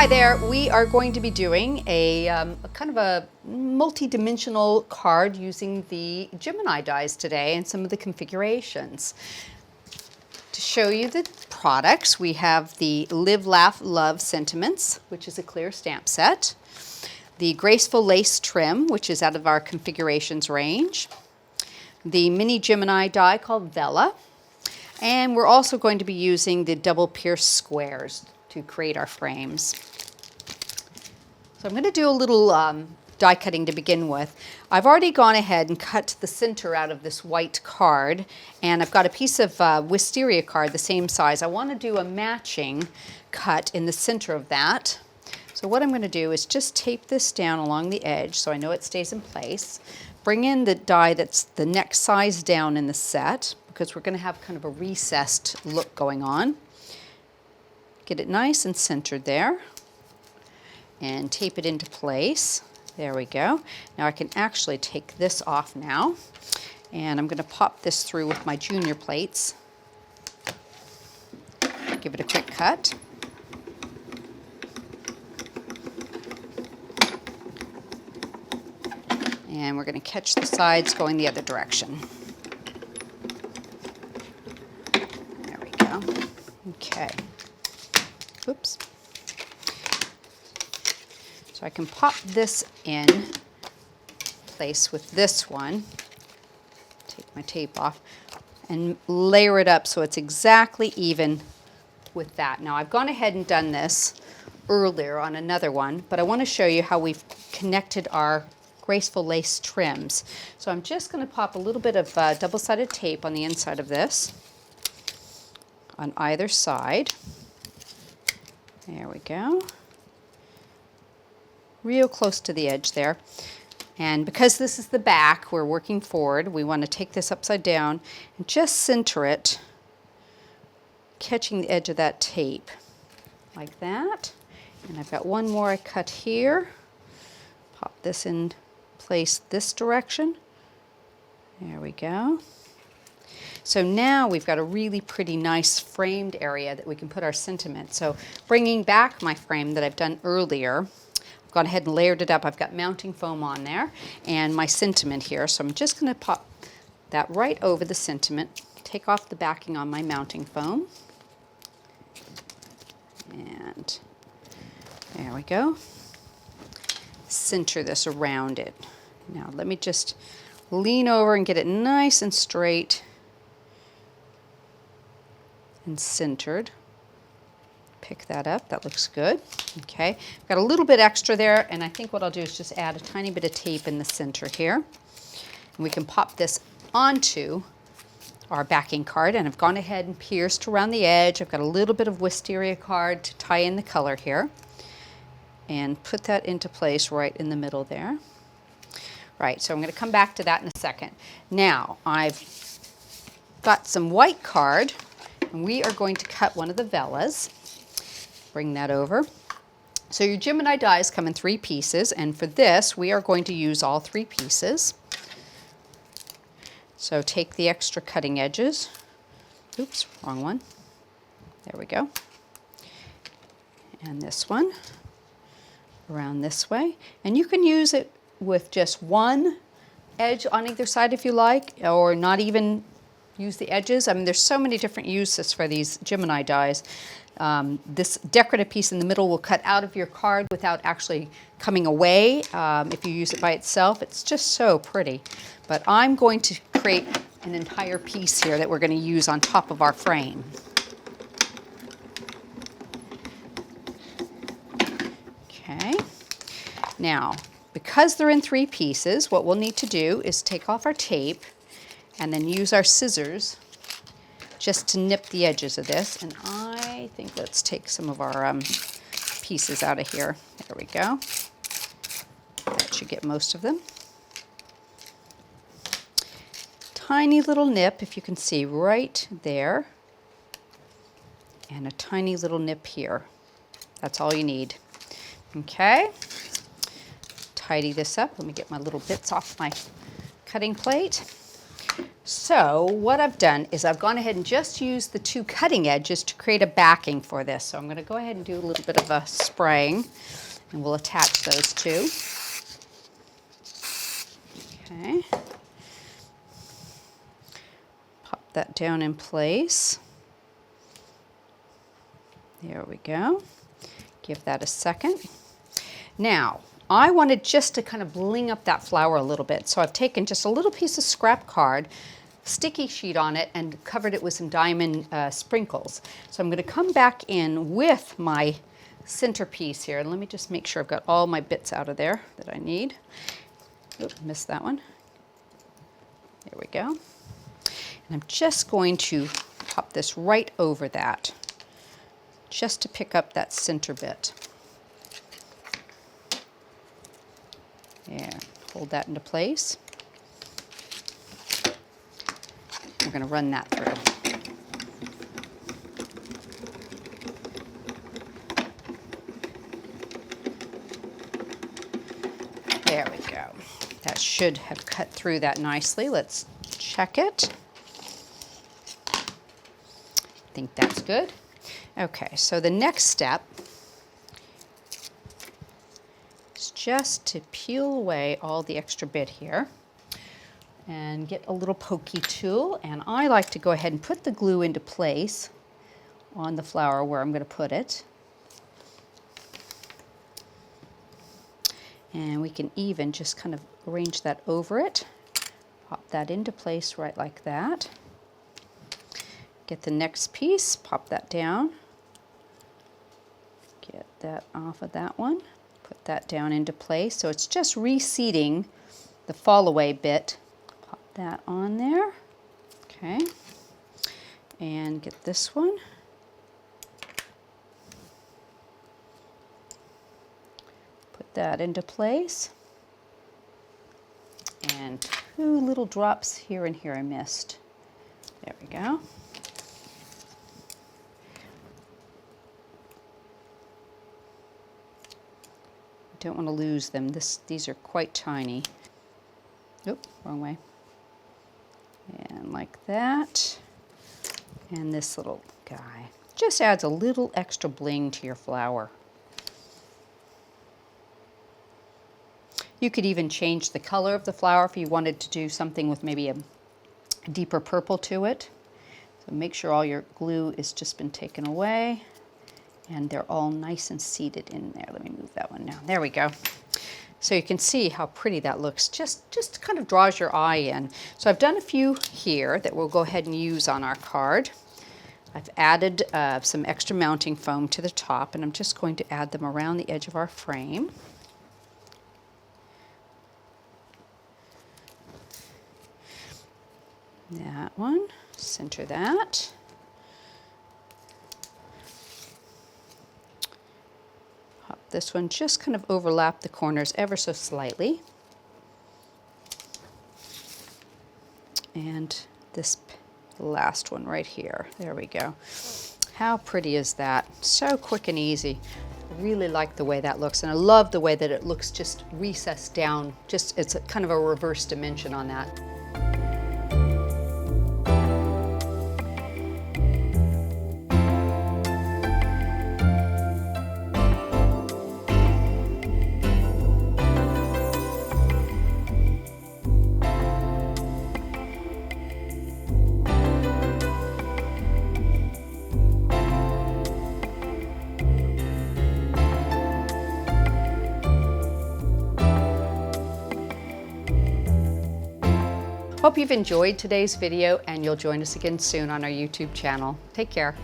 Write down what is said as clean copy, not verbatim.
Hi there, we are going to be doing a kind of a multi-dimensional card using the Gemini dies today and some of the configurations. To show you the products, we have the Live, Laugh, Love Sentiments, which is a clear stamp set, the Graceful Lace Trim, which is out of our configurations range, the mini Gemini die called Vela, and we're also going to be using the double pierce squares to create our frames. So I'm going to do a little die cutting to begin with. I've already gone ahead and cut the center out of this white card, and I've got a piece of Wisteria card the same size. I want to do a matching cut in the center of that. So what I'm going to do is just tape this down along the edge so I know it stays in place. Bring in the die that's the next size down in the set, because we're going to have kind of a recessed look going on. Get it nice and centered there and tape it into place. There we go. Now I can actually take this off now, and I'm going to pop this through with my junior plates. Give it a quick cut. And we're going to catch the sides going the other direction. There we go. Okay. Oops. So I can pop this in place with this one. Take my tape off and layer it up so it's exactly even with that. Now I've gone ahead and done this earlier on another one, but I want to show you how we've connected our graceful lace trims. So I'm just going to pop a little bit of double-sided tape on the inside of this on either side. There we go. Real close to the edge there. And because this is the back, we're working forward, we want to take this upside down and just center it, catching the edge of that tape like that. And I've got one more I cut here. Pop this in place this direction. There we go. So now we've got a really pretty nice framed area that we can put our sentiment. So bringing back my frame that I've done earlier, I've gone ahead and layered it up. I've got mounting foam on there and my sentiment here. So I'm just going to pop that right over the sentiment, take off the backing on my mounting foam. And there we go. Center this around it. Now let me just lean over and get it nice and straight and centered. Pick that up, that looks good. Okay, I've got a little bit extra there, and I think what I'll do is just add a tiny bit of tape in the center here. And we can pop this onto our backing card, and I've gone ahead and pierced around the edge. I've got a little bit of Wisteria card to tie in the color here, and put that into place right in the middle there. Right, so I'm going to come back to that in a second. Now, I've got some white card, and we are going to cut one of the Velas. Bring that over. So your Gemini dies come in 3 pieces, and for this, we are going to use all 3 pieces. So take the extra cutting edges. Oops, wrong one. There we go. And this one around this way. And you can use it with just one edge on either side if you like, or not even use the edges. I mean, there's so many different uses for these Gemini dies. This decorative piece in the middle will cut out of your card without actually coming away. If you use it by itself, it's just so pretty. But I'm going to create an entire piece here that we're going to use on top of our frame. Okay. Now, because they're in 3 pieces, what we'll need to do is take off our tape and then use our scissors just to nip the edges of this. And I think let's take some of our pieces out of here. There we go. That should get most of them. Tiny little nip, if you can see, right there. And a tiny little nip here. That's all you need. Okay. Tidy this up. Let me get my little bits off my cutting plate. So what I've done is I've gone ahead and just used the 2 cutting edges to create a backing for this. So I'm going to go ahead and do a little bit of a spraying, and we'll attach those 2. Okay. Pop that down in place. There we go. Give that a second. Now, I wanted just to kind of bling up that flower a little bit. So I've taken just a little piece of scrap card, sticky sheet on it, and covered it with some diamond sprinkles. So I'm going to come back in with my centerpiece here. And let me just make sure I've got all my bits out of there that I need. Oop, missed that one. There we go. And I'm just going to pop this right over that, just to pick up that center bit. There, hold that into place. We're going to run that through. There we go. That should have cut through that nicely. Let's check it. I think that's good. Okay, so the next step is just to peel away all the extra bit here and get a little pokey tool, and I like to go ahead and put the glue into place on the flower where I'm going to put it. And we can even just kind of arrange that over it, pop that into place right like that. Get the next piece, pop that down, get that off of that one, put that down into place. So it's just reseating the fall away bit. Pop that on there, okay, and get this one. Put that into place. And 2 little drops here and here I missed. There we go. Don't want to lose them. These are quite tiny. Oop, wrong way. And like that. And this little guy. Just adds a little extra bling to your flower. You could even change the color of the flower if you wanted to do something with maybe a deeper purple to it. So make sure all your glue has just been taken away. And they're all nice and seated in there. Let me move that one down. There we go. So you can see how pretty that looks. Just kind of draws your eye in. So I've done a few here that we'll go ahead and use on our card. I've added some extra mounting foam to the top, and I'm just going to add them around the edge of our frame. That one, center that. This one, just kind of overlap the corners ever so slightly. And this last one right here. There we go. How pretty is that? So quick and easy. I really like the way that looks, and I love the way that it looks just recessed down. Just, it's kind of a reverse dimension on that. Hope you've enjoyed today's video, and you'll join us again soon on our YouTube channel. Take care.